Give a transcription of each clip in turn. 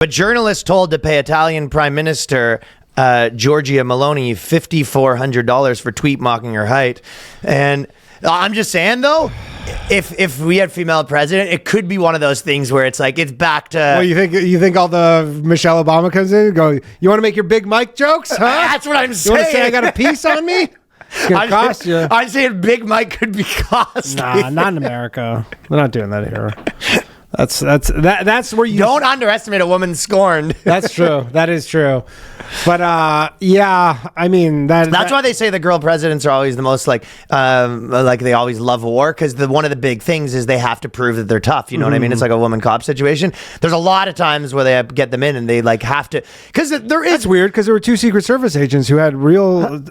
But journalists told to pay Italian Prime Minister Giorgia Meloni $5,400 for tweet mocking her height. And I'm just saying, though, if we had female president, it could be one of those things where it's like it's back to. Well, you think all the Michelle Obama comes in and go, you want to make your big Mike jokes? Huh? That's what I'm saying. You want to say I got a piece on me? It's gonna cost you. I'm saying Big Mike could be costly. Nah, not in America. They're not doing that here. That's where you don't underestimate a woman scorned. That's true. That is true. But yeah, I mean that's why they say the girl presidents are always the most like they always love war, because one of the big things is they have to prove that they're tough. You know what I mean? It's like a woman cop situation. There's a lot of times where they get them in and they like have to, because there is. It's weird because there were 2 Secret Service agents who had real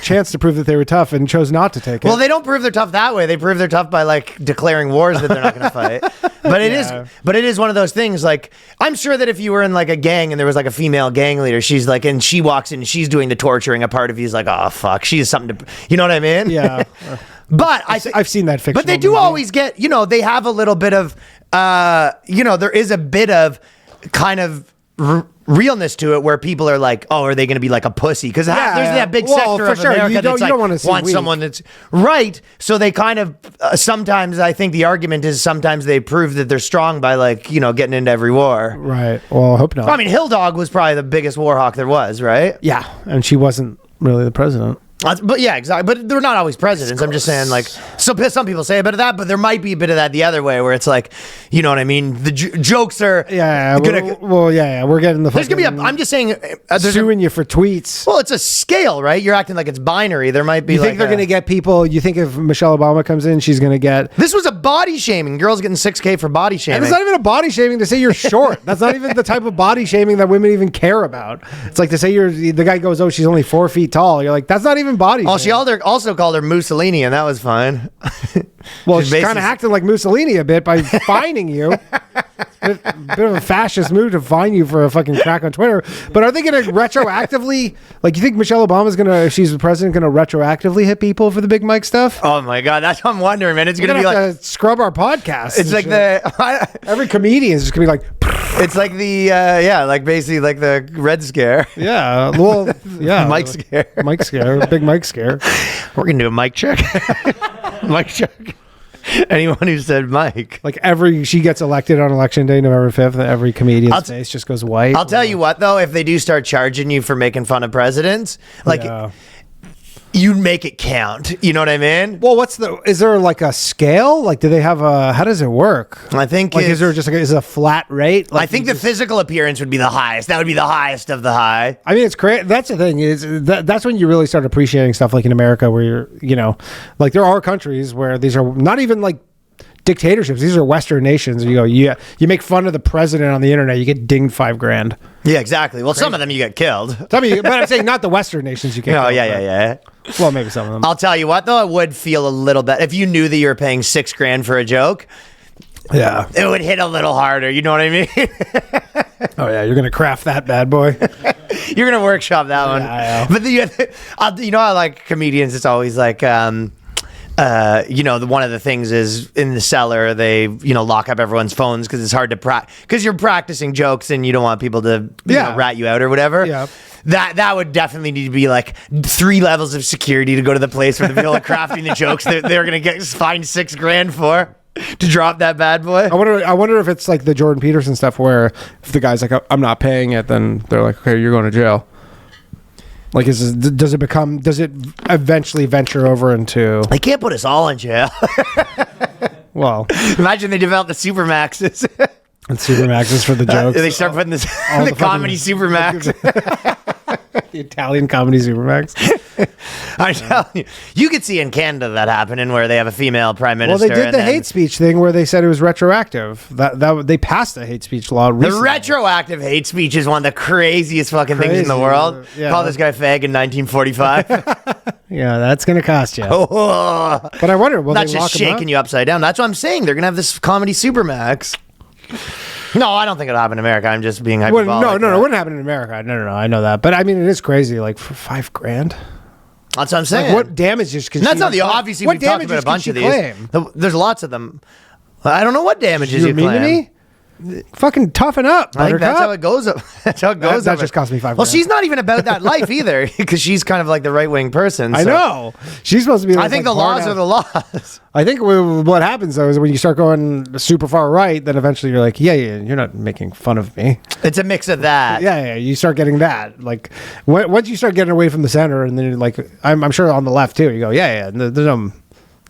chance to prove that they were tough and chose not to take it. Well, they don't prove they're tough that way. They prove they're tough by like declaring wars that they're not going to fight. But it is one of those things. Like, I'm sure that if you were in like a gang and there was like a female gang leader, she's like, and she walks in and she's doing the torturing, a part of you is like, oh fuck, she's something to, you know what I mean? Yeah. But I've seen that fiction. But they do always get, they have a little bit of, there is a bit of kind of realness to it where people are like, oh, are they going to be like a pussy? Because there's that big sector of America that's like, wants someone that's right. So they kind of, sometimes I think the argument is sometimes they prove that they're strong by like, getting into every war. Right. Well, I hope not. I mean, Hill Dog was probably the biggest war hawk there was, right? Yeah. And she wasn't really the president. But yeah, exactly. But they're not always presidents. I'm just saying, like, so some people say a bit of that, but there might be a bit of that the other way, where it's like, you know what I mean? The jokes are we're getting the. There's gonna be I'm just saying, suing you for tweets. Well, it's a scale, right? You're acting like it's binary. There might be. You think they're gonna get people? You think if Michelle Obama comes in, she's gonna get? This was a body shaming. Girls getting $6,000 for body shaming. And it's not even a body shaming to say you're short. That's not even the type of body shaming that women even care about. It's like to say the guy goes, oh, she's only 4 feet tall. You're like, that's not even body shaming. Oh, she also called her Mussolini, and that was fine. Well, she's kind of acting like Mussolini a bit by fining you. Bit of a fascist move to fine you for a fucking crack on Twitter. But are they going to retroactively, like, you think Michelle Obama's going to, if she's the president, going to retroactively hit people for the Big Mike stuff? Oh my God, that's what I'm wondering, man. It's going to be like to scrub our podcast. It's like every comedian is just going to be like. It's like the like basically like the Red Scare. Yeah, well, yeah, Mike Scare, Big Mike Scare. We're gonna do a mic check. Mic check. Anyone who said Mike, like she gets elected on election day, November 5th, every comedian's face just goes white. I'll tell you what, though, if they do start charging you for making fun of presidents, like. Yeah. You make it count. You know what I mean? Well, is there like a scale? Like, do they have how does it work? I think is there just is it a flat rate? Like, I think the physical appearance would be the highest. That would be the highest of the high. I mean, it's crazy. That's the thing that's when you really start appreciating stuff like in America where you're, like there are countries where these are not even like dictatorships. These are Western nations. You go, you make fun of the president on the internet, you get dinged $5,000. Yeah, exactly. Well, some of them you get killed. But I'm saying not the Western nations you get. Oh, yeah. Well, maybe some of them. I'll tell you what, though, I would feel a little bit if you knew that you were paying $6,000 for a joke. Yeah, it would hit a little harder. You know what I mean? Oh yeah, you're gonna craft that bad boy. You're gonna workshop that one. Yeah. But I like comedians. It's always like. One of the things is in the cellar, they, lock up everyone's phones because it's hard to because you're practicing jokes and you don't want people to rat you out or whatever. Yeah. That would definitely need to be like 3 levels of security to go to the place where the people are crafting the jokes they're going to get fined $6,000 for to drop that bad boy. I wonder if it's like the Jordan Peterson stuff where if the guy's like, I'm not paying it, then they're like, okay, you're going to jail. Like, does it eventually venture over into... They can't put us all in jail. Well... Imagine they develop the Supermaxes. And Supermaxes for the jokes. They start putting the comedy Supermax. The Italian comedy Supermax. I'm telling you. You could see in Canada that happening where they have a female prime minister. Well, they did the hate speech thing where they said it was retroactive. That they passed the hate speech law recently. The retroactive hate speech is one of the craziest fucking things in the world. Yeah. Call this guy fag in 1945. Yeah, that's going to cost you. Oh. But I wonder, will that's they lock just him shaking up? You upside down. That's what I'm saying. They're going to have this comedy Supermax. No, I don't think it'll happen in America. I'm just being hyperbolic. No, it wouldn't happen in America. No, I know that. But I mean, it is crazy. Like for $5,000. That's what I'm saying. Like, what damages can that's not the obviously we've talked about a bunch of these. There's lots of them. I don't know what damages you claim. Fucking toughen up, I think Buttercup. that's how it goes. That's how it goes. That just cost me $5. Well, she's not even about that life either, because she's kind of like the right wing person. I know. She's supposed to be. I think the laws are the laws. I think what happens though is when you start going super far right, then eventually you're like, yeah, you're not making fun of me. It's a mix of that. Yeah, you start getting that. Like once you start getting away from the center, and then you're like, I'm sure on the left too. You go, yeah. There's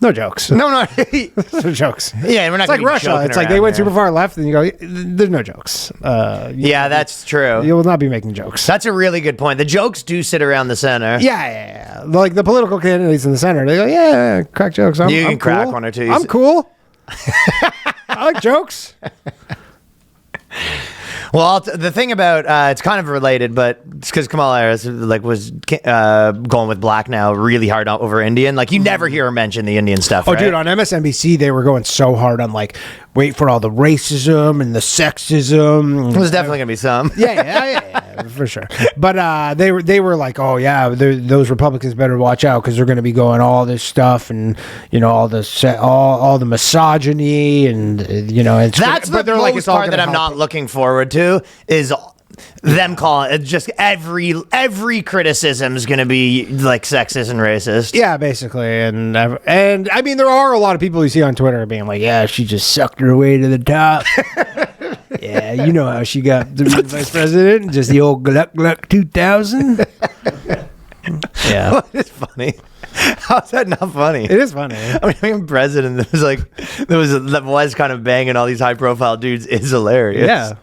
no jokes. No. No jokes. Yeah, we're not. It's like Russia. It's like they went super far left, and you go, there's no jokes. Yeah, that's true. You will not be making jokes. That's a really good point. The jokes do sit around the center. Yeah. Like the political candidates in the center, they go, yeah, crack jokes. I'm can cool. crack one or two. I'm cool. I like jokes. Well, the thing about it's kind of related, but it's because Kamala Harris was going with black now really hard over Indian. Like you never hear her mention the Indian stuff. Oh, right? dude, on MSNBC they were going so hard on like wait for all the racism and the sexism. There's definitely gonna be some. Yeah, for sure. But they were like, oh yeah, those Republicans better watch out because they're going to be going all this stuff and all the misogyny and it's that's the most part that I'm not looking forward to is them calling it just every criticism is going to be like sexist and racist. Yeah, basically, and I mean there are a lot of people you see on Twitter being like, yeah, she just sucked her way to the top. Yeah, you know how she got the vice president, just the old Gluck 2000. Yeah, it's funny. How's that not funny? It is funny. I mean, being president that was kind of banging all these high profile dudes is hilarious. Yeah.